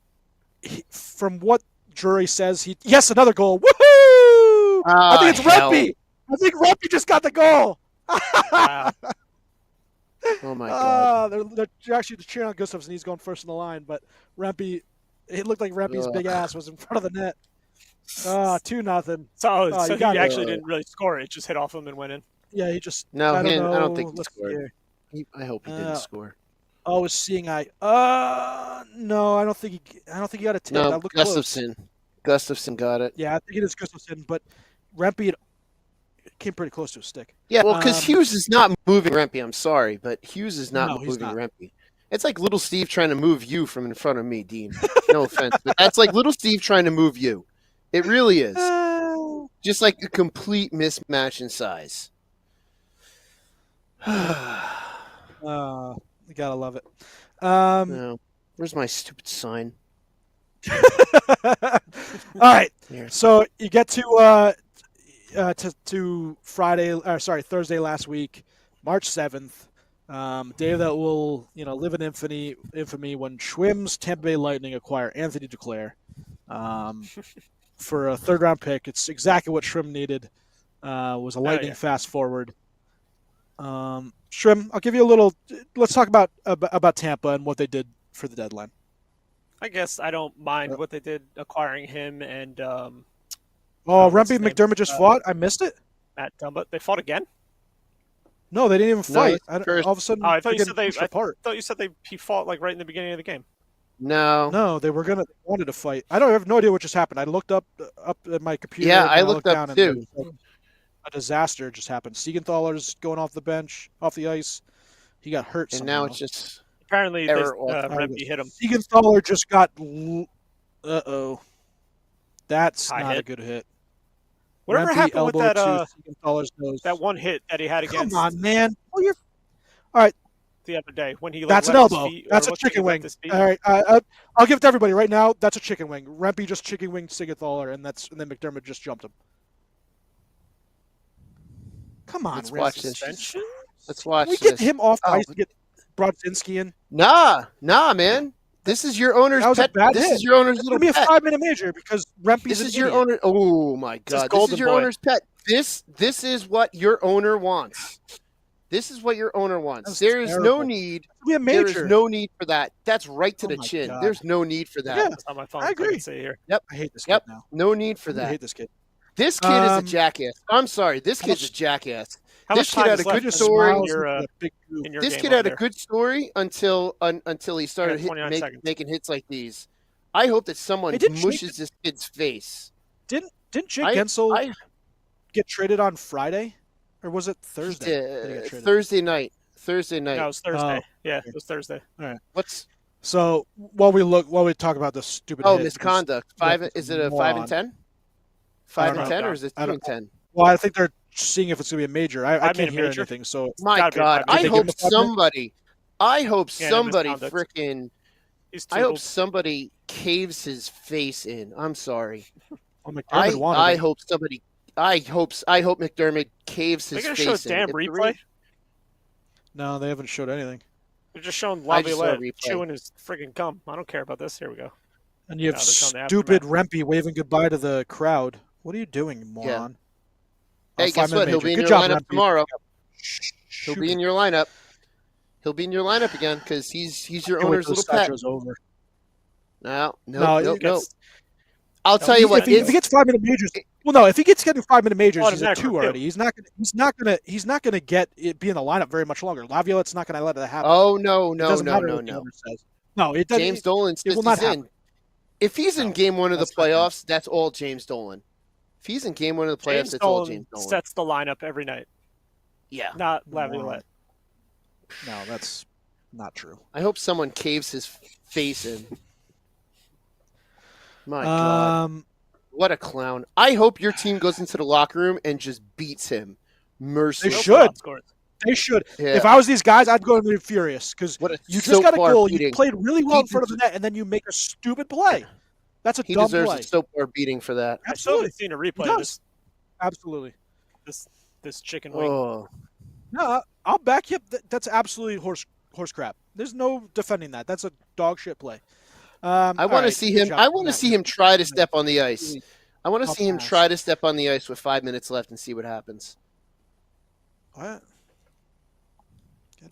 what Drury says, another goal. Woohoo! I think it's Rempe. I think Rempe just got the goal. Wow. Oh my God! They're actually cheering on Gustafsson. He's going first in the line, but Rempe. It looked like Rempe's big ass was in front of the net. 2-0. So he actually didn't really score. It just hit off him and went in. Yeah, he just. No, I don't think he scored. I hope he didn't score. Oh, it's seeing eye. No, I don't think he got a tip. No, Gustafsson got it. Yeah, I think it is Gustafsson, but Rempe came pretty close to a stick. Yeah, well, because Hughes is not moving Rempe. I'm sorry, but Hughes is not moving Rempe. It's like little Steve trying to move you from in front of me, Dean. No offense, but that's like little Steve trying to move you. It really is. Just like a complete mismatch in size. You gotta love it. No. Where's my stupid sign? All right. So you get to Thursday last week, March 7th. Day that will, live in infamy when Schwimm's Tampa Bay Lightning acquire Anthony Duclair for a 3rd-round pick. It's exactly what Schwimm needed. Was a Lightning fast forward. Schwimm, I'll give you a little. Let's talk about Tampa and what they did for the deadline. I guess I don't mind what they did acquiring him and. Rempe and McDermott just fought. I missed it. Matt Dumba. They fought again. No, they didn't even fight. All of a sudden, I thought you said apart. I thought you said he fought like right in the beginning of the game. No, they wanted to fight. I have no idea what just happened. I looked up at my computer. Yeah, I looked up down too. And a disaster just happened. Siegenthaler's going off the ice. He got hurt. And somehow. now it's just apparently Rempe hit him. Siegenthaler just got. That's not hit. A good hit. Whatever Rempe happened with that that one hit that he had against? Come on, man. Well, you're all right. The other day when he that's an elbow. That's a chicken wing. All right, I'll give it to everybody right now. That's a chicken wing. Rempe just chicken winged Siegenthaler, and then McDermott just jumped him. Come on, let's watch this. Let's watch. Can we get him off ice to get Brodzinski in? Nah, man. This is your owner's pet. This is your owner's little pet. It's going to be a 5-minute major because Rempe's This is your owner. Oh my God! This is your owner's pet. This is what your owner wants. This is what your owner wants. There is no need. There is no need for that. That's right to the chin. God. There's no need for that. Yeah, that's on my phone. I agree. Here. Yep. I hate this kid now. No need for that. I hate this kid. This kid is a jackass. I'm sorry. This kid's a jackass. This kid had a good story. This kid had a good story until he started making hits like these. I hope that someone mushes this kid's face. Didn't Jake Gensel get traded on Friday, or was it Thursday? Thursday night. No, it was Thursday. Yeah, it was Thursday. All right. So while we talk about this stupid hit, misconduct. Is it a 5 and 10? 5 and 10, or is it 2 and 10? Well, I think they're seeing if it's going to be a major. I can't hear major? anything. So My God, I hope somebody caves his face in. I'm sorry. Well, I hope McDermott caves his face in. They're going to show a damn replay? No, they haven't showed anything. They're just showing Laviolette chewing his friggin' gum. I don't care about this. Here we go. And you have stupid Rempe waving goodbye to the crowd. What are you doing, moron? Yeah. Hey, guess what? He'll be in your lineup tomorrow. He'll be in your lineup. He'll be in your lineup again because he's your owner's little pet. Over. No. I'll tell you what. If he gets 5-minute majors, if he gets getting 5-minute majors, he's at 2 already. He's not gonna get it be in the lineup very much longer. Laviolette's not gonna let it happen. Oh no. No, it doesn't. James Dolan says he's in. If he's in game 1 of the playoffs, that's all James Dolan. If he's in game 1 of the playoffs, that's all James Dolan. Sets the lineup every night. Yeah. Not Laviolette. No, that's not true. I hope someone caves his face in. My God. What a clown. I hope your team goes into the locker room and just beats him mercilessly. They should. Yeah. If I was these guys, I'd go and be furious because you just got a goal. You played really well in front of the net, and then you make a stupid play. That's a dumb play. He deserves a soap bar beating for that. Absolutely. I've seen a replay of this. Absolutely. This chicken wing. Oh. No, I'll back you up. That's absolutely horse crap. There's no defending that. That's a dog shit play. I want to see him. I want to see him try to step on the ice. I want to see him try to step on the ice with 5 minutes left and see what happens. What?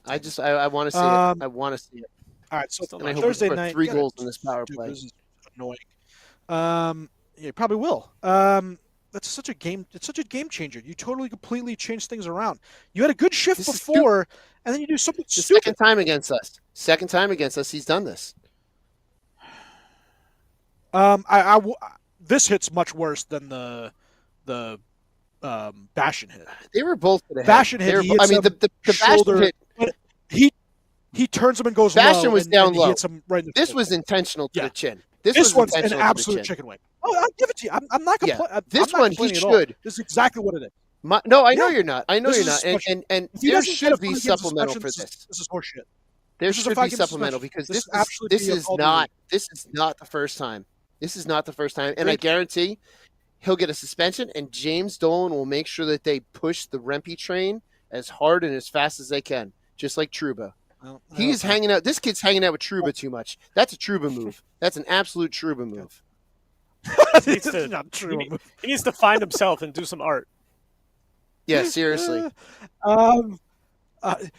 I want to see it. I want to see it. All right, so and I hope Thursday we night, 3 goals in this power play. This is annoying. Yeah, you probably will. That's such a game. It's such a game changer. You totally, completely change things around. You had a good shift before, and then you do something stupid. Second time against us. He's done this. This hit's much worse than the Bastion hit. They were both to the head. Bastion hit. The shoulder. Bastion hit. He turns him and goes Bastion low. Was down low. He hits him right in the this face. Was intentional to the chin. This one's an absolute chicken wing. Oh, I'll give it to you. I'm not complaining. Yeah. This one he should. This is exactly what it is. I know you're not. And there should be supplemental for this. This is horseshit. There should be supplemental because this is not the first time. This is not the first time, and I guarantee he'll get a suspension, and James Dolan will make sure that they push the Rempe train as hard and as fast as they can, just like Trouba. Well, he's hanging out. This kid's hanging out with Trouba too much. That's a Trouba move. That's an absolute Trouba move. He needs to find himself and do some art. Yeah, seriously.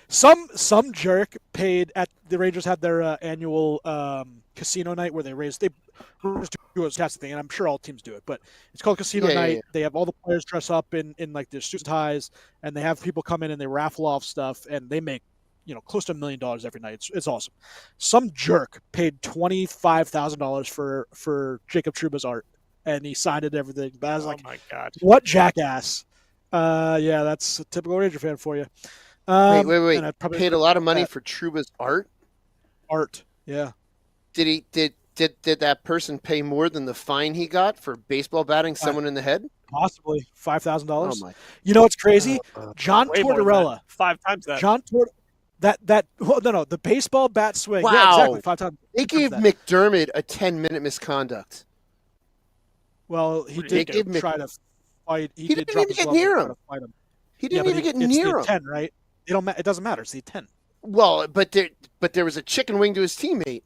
Some jerk paid at the Rangers had their annual casino night where they do a casting thing, and I'm sure all teams do it, but it's called casino night. Yeah. They have all the players dress up in like their suits and ties, and they have people come in and they raffle off stuff, and they make close to $1 million every night. It's awesome. Some jerk paid $25,000 for Jacob Trouba's art, and he signed it and everything. But I was like, my God, what jackass! Yeah, that's a typical Ranger fan for you. Wait! Paid a lot of money for Trouba's art. Art, yeah. Did that person pay more than the fine he got for baseball batting someone in the head? Possibly $5,000. Oh my! You know what's crazy? John Tortorella, 5 times that. The baseball bat swing. Wow. Yeah, exactly. 5 times. They gave McDermott a 10-minute misconduct. Well, he did try to fight. He didn't even get near him. He didn't even get near him. 10, right? It doesn't matter. It's the 10. Well, but there was a chicken wing to his teammate.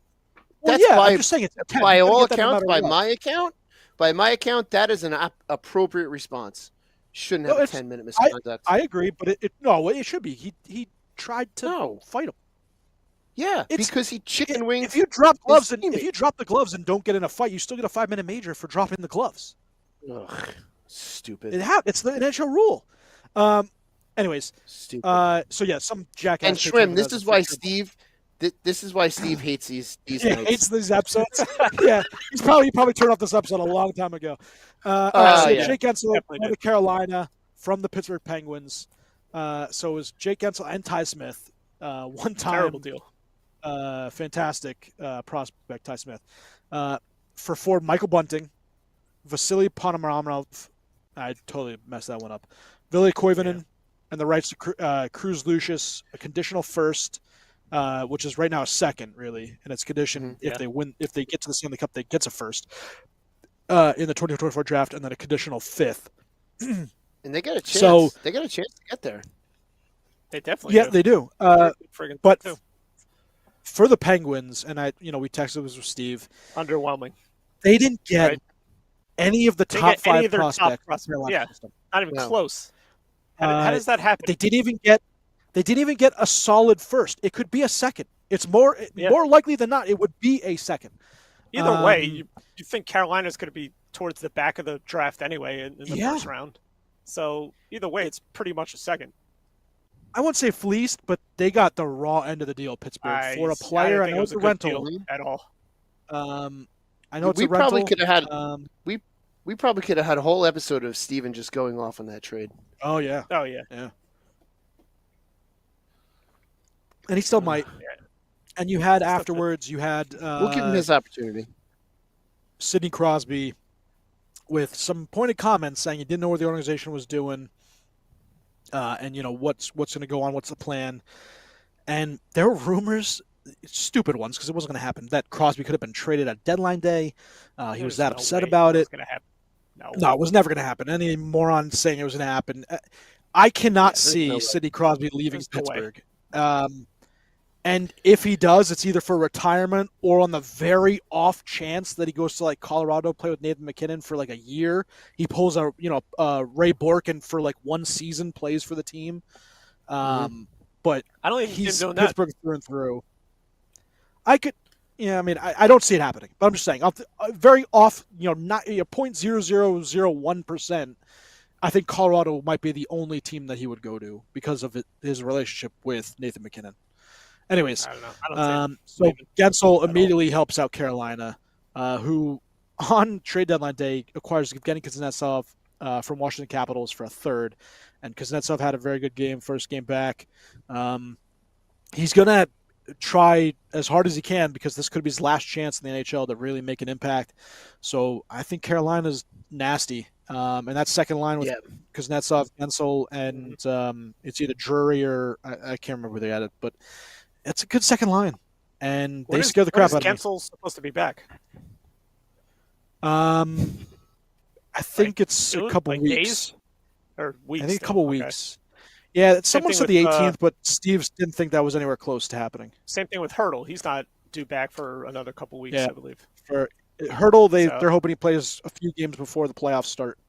That's why I'm just saying it's a 10. By all accounts, by my account, that is an appropriate response. Shouldn't have a 10-minute misconduct. I agree, but it should be. He tried to fight him. Yeah, because he chicken winged. If you drop gloves the gloves and don't get in a fight, you still get a 5-minute major for dropping the gloves. Ugh, stupid. It's the NHL rule. Anyways, stupid. So yeah, some jackass. And Shrim, this is why Steve. This is why Steve hates these nights. Hates these episodes. Yeah, he probably turned off this episode a long time ago. Jake Guentzel from the Carolina, from the Pittsburgh Penguins. So it was Jake Guentzel and Ty Smith. One time, terrible deal. fantastic prospect, Ty Smith. For 4, Michael Bunting, Vasily Ponomaramov. I totally messed that one up. Ville Koivunen, and the rights to Cruz Lucius, a conditional first, which is right now a second, really, and it's conditioned if they win, if they get to the Stanley Cup, they get a first in the 2024 draft, and then a conditional 5th. And they got a chance. So they got a chance to get there. They definitely do. They do. But for the Penguins, and we texted this with Steve. Underwhelming. They didn't get any of the top 5 prospects. Not even close. How does that happen? They didn't even get a solid first. It could be a second. It's more likely than not it would be a second. Either way, you think Carolina's going to be towards the back of the draft anyway in the first round. So either way, it's pretty much a second. I won't say fleeced, but they got the raw end of the deal, Pittsburgh, for a player. I know it's a rental at all. I know it's a rental. We probably could have had a whole episode of Steven just going off on that trade. Oh yeah. Yeah. And he still might. Yeah. And you had afterwards, you had we'll give him his opportunity. Sidney Crosby with some pointed comments saying he didn't know what the organization was doing, and what's going to go on, what's the plan. And there were rumors, stupid ones because it wasn't going to happen, that Crosby could have been traded at deadline day. He was that upset about it. No, it was never going to happen. Any moron saying it was going to happen. I cannot see Sidney Crosby leaving Pittsburgh. And if he does, it's either for retirement or on the very off chance that he goes to Colorado, play with Nathan McKinnon for a year. He pulls a Ray Borkin for 1 season, plays for the team. But I don't even he's doing Pittsburgh that. Through and through. I don't see it happening, but I'm just saying, very off, not 0.0001%. I think Colorado might be the only team that he would go to because of his relationship with Nathan McKinnon. Anyways, I don't know. So Gensel immediately helps out Carolina, who on trade deadline day acquires Evgeny Kuznetsov from Washington Capitals for a 3rd, and Kuznetsov had a very good game, first game back. He's gonna try as hard as he can because this could be his last chance in the NHL to really make an impact. So I think Carolina's nasty, and that second line with Kuznetsov, Gensel, and it's either Drury or I can't remember where they had it, but. It's a good second line, and they scare the crap out of me. Gensel's supposed to be back? I think it's a couple weeks. Days? Or weeks? I think a couple weeks. Yeah, someone said the 18th, but Steve didn't think that was anywhere close to happening. Same thing with Hurdle. He's not due back for another couple weeks, I believe. For Hurdle, they're hoping he plays a few games before the playoffs start.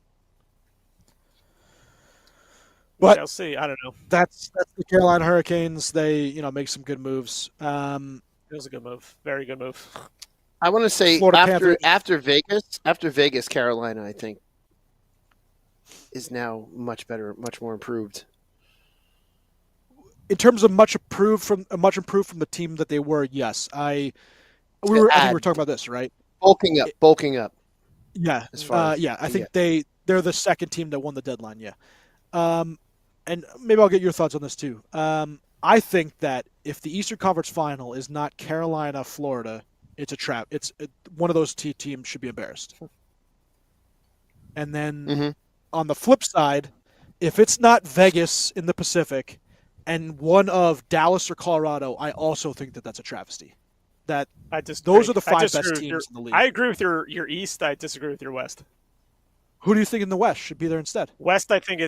But we'll see. I don't know. That's the Carolina Hurricanes. They make some good moves. It was a good move. Very good move. I want to say after Vegas, Carolina, I think, is now much better, much more improved. In terms of much improved from the team that they were, yes. I think we were talking about this, right? Bulking up. Yeah. I think they're the second team that won the deadline. Yeah. And maybe I'll get your thoughts on this too. I think that if the Eastern Conference Final is not Carolina, Florida, it's a trap. One of those teams should be embarrassed. And then on the flip side, if it's not Vegas in the Pacific and one of Dallas or Colorado, I also think that that's a travesty. Those are the 5 best teams in the league. I agree with your East. I disagree with your West. Who do you think in the West should be there instead? West, I think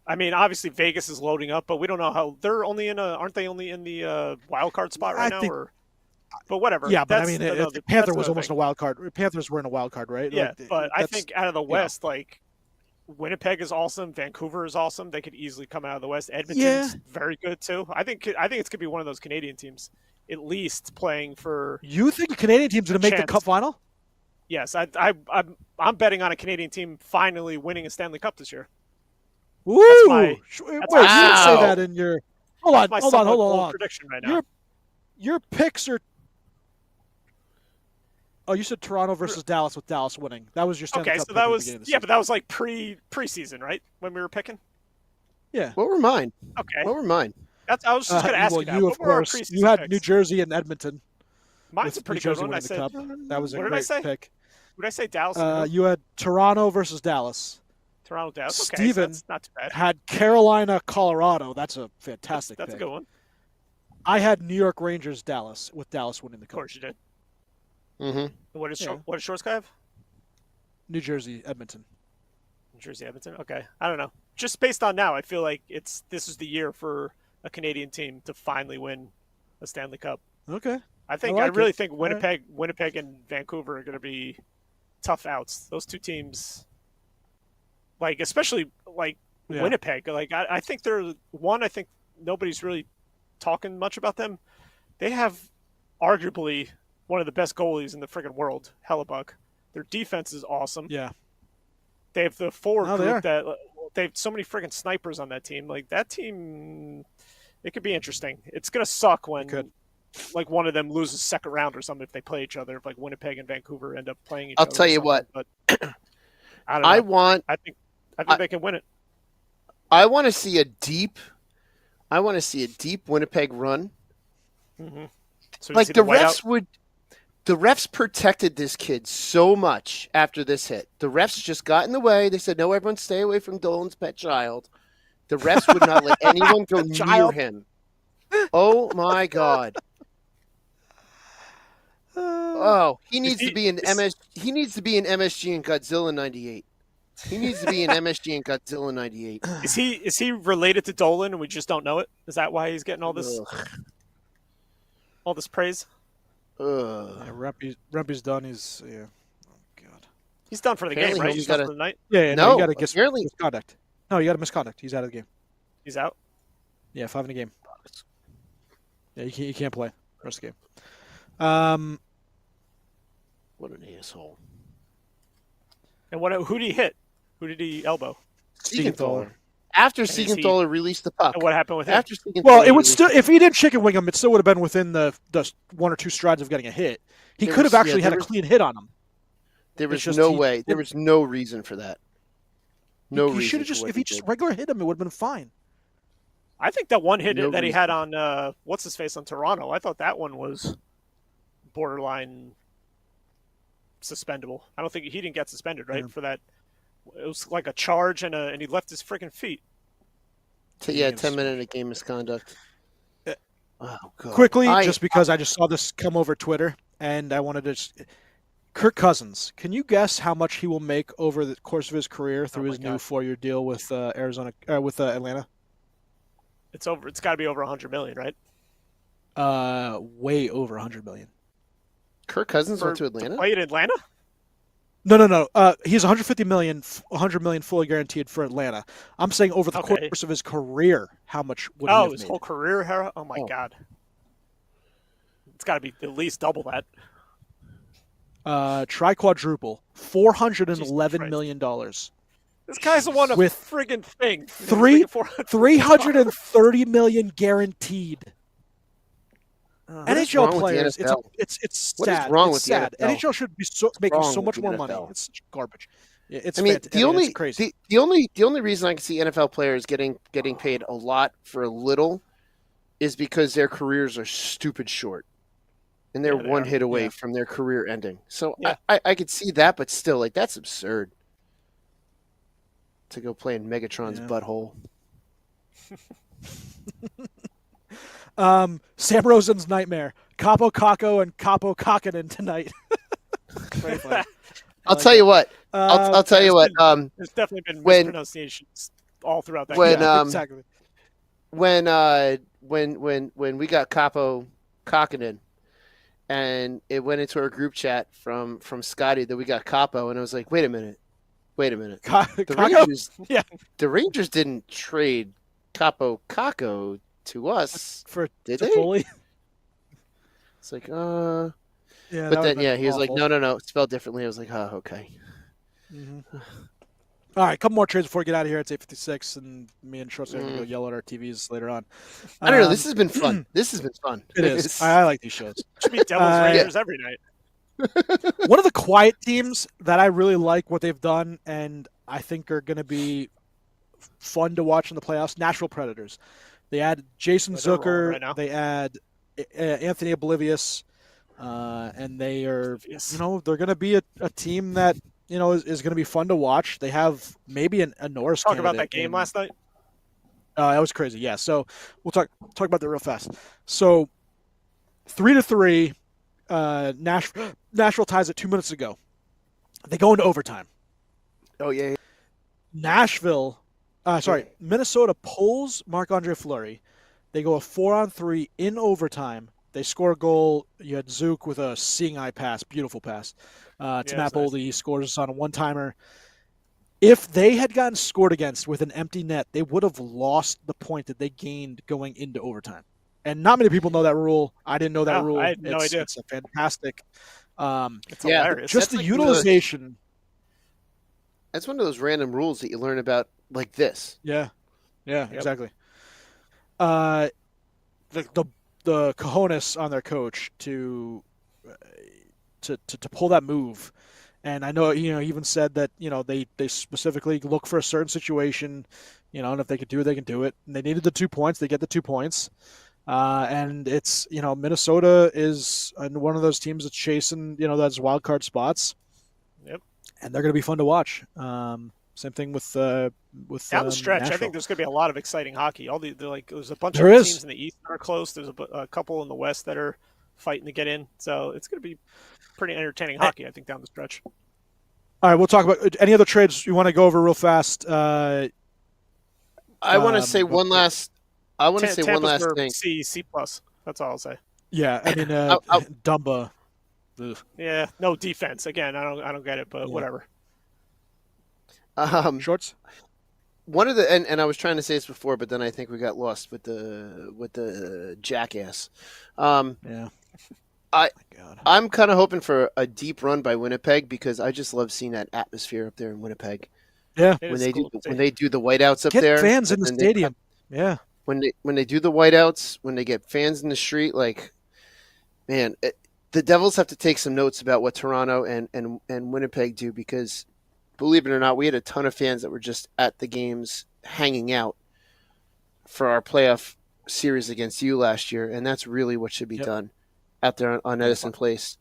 obviously Vegas is loading up, but we don't know how they're aren't they only in the wild card spot right now? But whatever. Yeah, but Panther was almost a wild card. Panthers were in a wild card, right? Yeah, but I think out of the West, Winnipeg is awesome. Vancouver is awesome. They could easily come out of the West. Edmonton's very good too. I think it's going to be one of those Canadian teams, at least playing for. You think a Canadian team's going to make the Cup final? Yes, I'm betting on a Canadian team finally winning a Stanley Cup this year. Woo! Wait, you didn't say that in your. Hold on. Prediction right now. Your picks are. Oh, you said Toronto versus Dallas with Dallas winning. That was your Stanley Cup. Okay, so that was but that was preseason, right? When we were picking. Yeah. What were mine? Okay. What were mine? I was just going to ask well, you that. you What of were our course, preseason you had picks? New Jersey and Edmonton. Mine's a pretty good one. I said, that was a what did I great say? pick. What did I say? Dallas. And You had Toronto versus Dallas. Toronto, Dallas. Okay, Steven so that's not too bad. had Carolina, Colorado. That's a fantastic That's pick. a good one. I had New York Rangers, Dallas, with Dallas winning the Of cup. course you did. Mm-hmm. What does Shorts guy have? New Jersey, Edmonton. New Jersey, Edmonton. Okay, I don't know. Just based on now, I feel like this is the year for a Canadian team to finally win a Stanley Cup. Okay. I really think Winnipeg and Vancouver are going to be tough outs. Those two teams, like especially Winnipeg, like I think they're one. I think nobody's really talking much about them. They have arguably one of the best goalies in the friggin' world, Hellebuck. Their defense is awesome. Yeah. They have the forward group they they have so many friggin' snipers on that team. Like that team, it could be interesting. It's gonna suck when like one of them loses second round or something if they play each other. If like Winnipeg and Vancouver end up playing each other. I'll tell you what. But I don't know. I think they can win it. I want to see a deep Winnipeg run. Mm-hmm. So like the refs protected this kid so much after this hit. The refs just got in the way. They said, "No, everyone stay away from Dolan's pet child." The refs would not let anyone go near him. Oh my God! Oh, he needs to be in MS. He needs to be in MSG and Godzilla '98. He needs to be in MSG and Godzilla '98. Is he related to Dolan and we just don't know it? Is that why he's getting all this praise? Yeah, Rumpy's done. He's Oh God. He's done for the game, right? He's done for the night. Yeah. No, you got to get apparently misconduct. No, you got a misconduct. He's out of the game. He's out. Yeah, 5 in a game. Yeah, you can't play the rest of the game. What an asshole. And who did he hit? Who did he elbow? Siegenthaler. After Siegenthaler released the puck. And what happened with him? After it would still, if he didn't chicken wing him, it still would have been within the 1 or 2 strides of getting a hit. He could have actually had a clean hit on him. There was no way. There was no reason for that. No reason. He should have if he just regular hit him, it would have been fine. I think that one hit that he had on what's his face on Toronto. I thought that one was borderline suspendable. I don't think he didn't get suspended, right, for that. It was like a charge and he left his freaking feet. 10-minute a game misconduct. Oh, God. Quickly, just because I just saw this come over Twitter, and I wanted to Kirk Cousins, can you guess how much he will make over the course of his career through his new 4-year deal with Atlanta? It's over. It's got to be over $100 million, right? Way over $100 million. Kirk Cousins went to Atlanta? Play in Atlanta? No. He's $150 million, $100 million fully guaranteed for Atlanta. I'm saying over the course of his career, how much would he have his made? whole career? Oh my God! It's got to be at least double that. Tri-quadruple, $411 million. This guy's won a friggin' thing. $330 million guaranteed. NHL players, it's sad. What is wrong with sad. the NFL? NHL should be making so much more money. It's such garbage. It's crazy. The only reason I can see NFL players getting paid a lot for a little is because their careers are stupid short, and they're one hit away from their career ending. So I could see that, but still, like that's absurd. To go play in Megatron's butthole. Sam Rosen's nightmare. Capo Caco and Capo Kakinen tonight. I'll tell you what. I'll tell you what. There's definitely been mispronunciations all throughout that. Exactly. When we got Capo Kakinen, and it went into our group chat from Scotty that we got Capo, and I was like, wait a minute. The Rangers didn't trade Capo Caco to us did they? Fully? It's like but then he was like no, it's spelled differently. I was like, oh, okay. Mm-hmm. All right, a couple more trades before we get out of here. It's 8:56, and me and Schwartz are going to go yell at our TVs later on. I don't know. This has been fun. It is. I like these shows. Should be Devils Rangers every night. One of the quiet teams that I really like what they've done, and I think are going to be fun to watch in the playoffs, Nashville Predators. They add Jason They're rolling Zucker. right now. They add Anthony Oblivious, and they are, Yes. they're going to be a team that is going to be fun to watch. They have maybe a Norris. Talk about that game last night. That was crazy. Yeah. So we'll talk about that real fast. So 3-3, Nashville ties it 2 minutes ago. They go into overtime. Oh yeah. Minnesota pulls Marc-Andre Fleury. They go a 4-on-3 in overtime. They score a goal. You had Zook with a seeing eye pass, beautiful pass. To Matt Boldy, he scores on a one-timer. If they had gotten scored against with an empty net, they would have lost the point that they gained going into overtime. And not many people know that rule. I didn't know that rule. I had no idea. It's a fantastic. It's hilarious. Just the utilization. That's one of those random rules that you learn about like this. Yeah, exactly. The cojones on their coach to pull that move, and I know he even said that they specifically look for a certain situation, and if they could do it, they can do it. And they needed the 2 points, they get the 2 points, and it's Minnesota is one of those teams that's chasing those wild card spots. Yep. And they're going to be fun to watch. Same thing with down the stretch. Nashville. I think there's going to be a lot of exciting hockey. There's a bunch There of is. teams in the East that are close. There's a couple in the West that are fighting to get in. So it's going to be pretty entertaining hockey, I think, down the stretch. All right, we'll talk about any other trades you want to go over real fast. I want to say one last. I want to say one last thing. C plus. That's all I'll say. Yeah, I mean Dumba. Ugh. Yeah, no defense. Again, I don't get it, but whatever. Shorts. One of the and I was trying to say this before, but then I think we got lost with the jackass. Yeah. I'm kind of hoping for a deep run by Winnipeg because I just love seeing that atmosphere up there in Winnipeg. Yeah. When they do the whiteouts up Get there, fans in the stadium. Yeah. When they do the whiteouts, when they get fans in the street, like, man, the Devils have to take some notes about what Toronto and Winnipeg do because, believe it or not, we had a ton of fans that were just at the games hanging out for our playoff series against you last year, and that's really what should be done out there on Edison Place.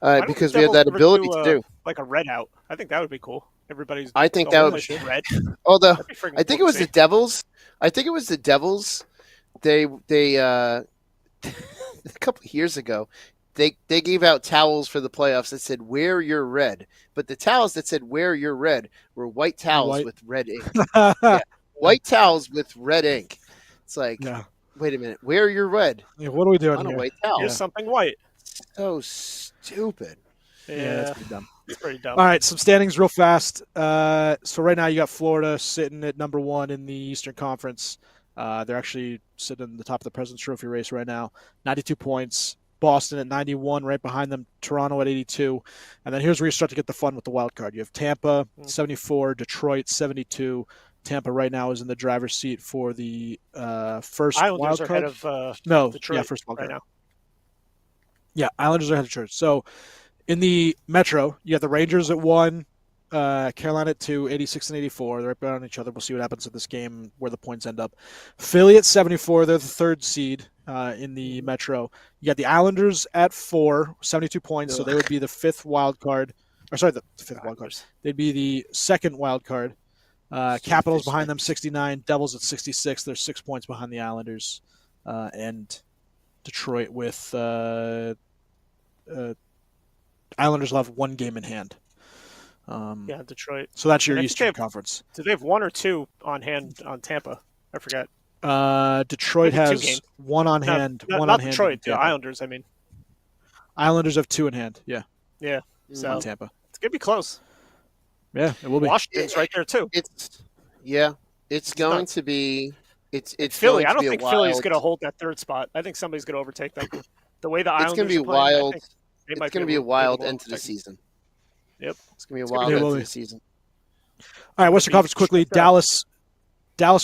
Because we have that ability to do. Like a red out. I think that would be cool. Everybody's. I think that would be red. Although I think it was the Devils. They a couple of years ago, they gave out towels for the playoffs that said "Wear your red," but the towels that said "Wear your red" were white towels with red ink. White towls with red ink. It's like, wait a minute, wear your red. Yeah, what are we doing on here? a white towel? Use something white. So stupid. Yeah, that's pretty dumb. It's pretty dumb. All right, some standings real fast. So right now you got Florida sitting at number 1 in the Eastern Conference. They're actually sitting in the top of the President's Trophy race right now, 92 points. Boston at 91, right behind them. Toronto at 82. And then here's where you start to get the fun with the wild card. You have Tampa, 74, Detroit, 72. Tampa right now is in the driver's seat for the first Islanders wild card. Are ahead of Detroit first wild card. right now. Yeah, Islanders are ahead of Detroit. So in the Metro, you have the Rangers at 1, Carolina at 2, 86 and 84. They're right behind each other. We'll see what happens in this game, where the points end up. Philly at 74. They're the 3rd seed in the Metro. You got the Islanders at 4, 72 points. So they would be the 5th wild card. Or sorry, the 5th wild card. They'd be the 2nd wild card. Capitals behind them, 69. Devils at 66. They're 6 points behind the Islanders. And Detroit with Islanders will have 1 game in hand. Detroit. So that's your Eastern Conference. Do they have 1 or 2 on hand on Tampa? I forgot. Detroit has 1 on hand. One on hand. Detroit. The Islanders. I mean, Islanders have 2 in hand. Yeah. Yeah. So on Tampa. It's gonna be close. Yeah, it will be. Washington's right there too. It's going to be. It's Philly. I don't think Philly's going to hold that 3rd spot. I think somebody's going to overtake them. The way the Islanders it's going to be are playing, wild. It's going to be a wild end to the season. Yep, it's going to be a wild end to the season. All right, Western Conference quickly. Dallas,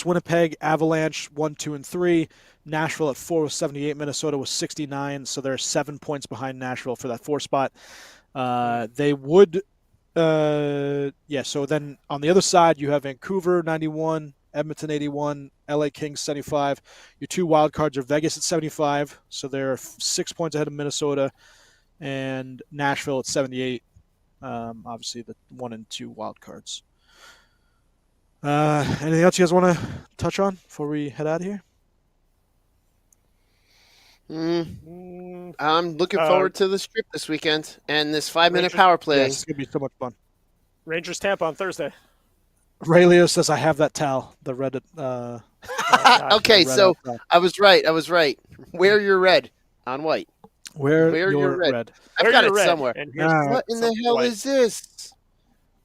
Winnipeg, Avalanche 1, 2, and 3. Nashville at 4 with 78. Minnesota was 69. So they're 7 points behind Nashville for that 4 spot. They would. So then on the other side, you have Vancouver 91, Edmonton 81, LA Kings 75. Your 2 wild cards are Vegas at 75, so they're 6 points ahead of Minnesota, and Nashville at 78. Obviously, the 1 and 2 wild cards. Anything else you guys want to touch on before we head out of here? I'm looking forward to the Strip this weekend and this 5-minute power play. Yes, it's going to be so much fun. Rangers Tampa on Thursday. Ray Leo says, I have that towel. The red. Okay, so I was right. Wear your red on white. Wear your red. I've got it somewhere. What in the hell is this?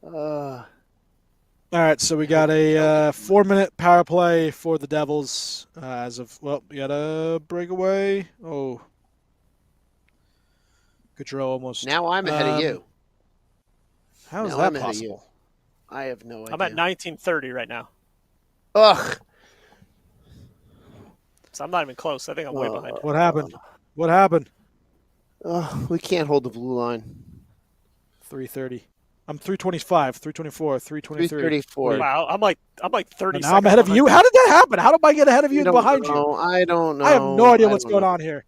All right, so we got a 4-minute power play for the Devils. We got a breakaway. Oh. Gaudreau almost. Now I'm ahead of you. How is that possible? I have no idea. I'm at 1930 right now. Ugh. So I'm not even close. I think I'm way behind. What happened? We can't hold the blue line. 330. I'm 325, 324, 323. 334. Wow, I'm like 30 now I'm ahead of you. How did that happen? How did I get ahead of you and behind you? I don't know. I have no idea what's going on here.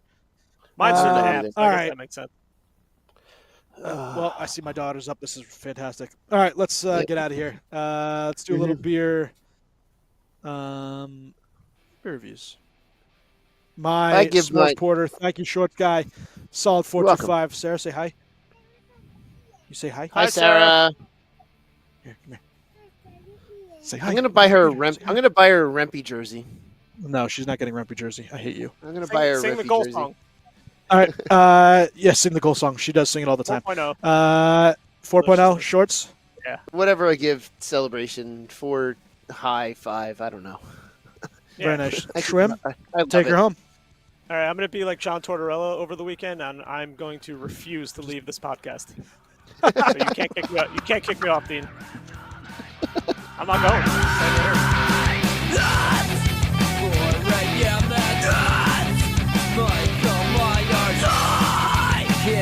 Mine's through the half. All right. That makes sense. Well, I see my daughter's up. This is fantastic. All right, let's get out of here. Let's do a little beer reviews. My Smurf Porter. Thank you, short guy. Solid 425. Sarah, say hi. You say hi. Hi, Sarah. Here, come here. Say hi. I'm gonna buy her a Rempe jersey. No, she's not getting Rempe jersey. I hate you. I'm gonna buy her a Sing Rempe the goal jersey. song. All right. Sing the goal song. She does sing it all the time. 4.0. 4.0 shorts. Yeah. Whatever I give Celebration, 4 high 5. I don't know. Very nice. Shrimp. I Take her home. All right, I'm going to be like John Tortorella over the weekend, and I'm going to refuse to leave this podcast. So you can't kick me out. You can't kick me off, Dean. I'm not going.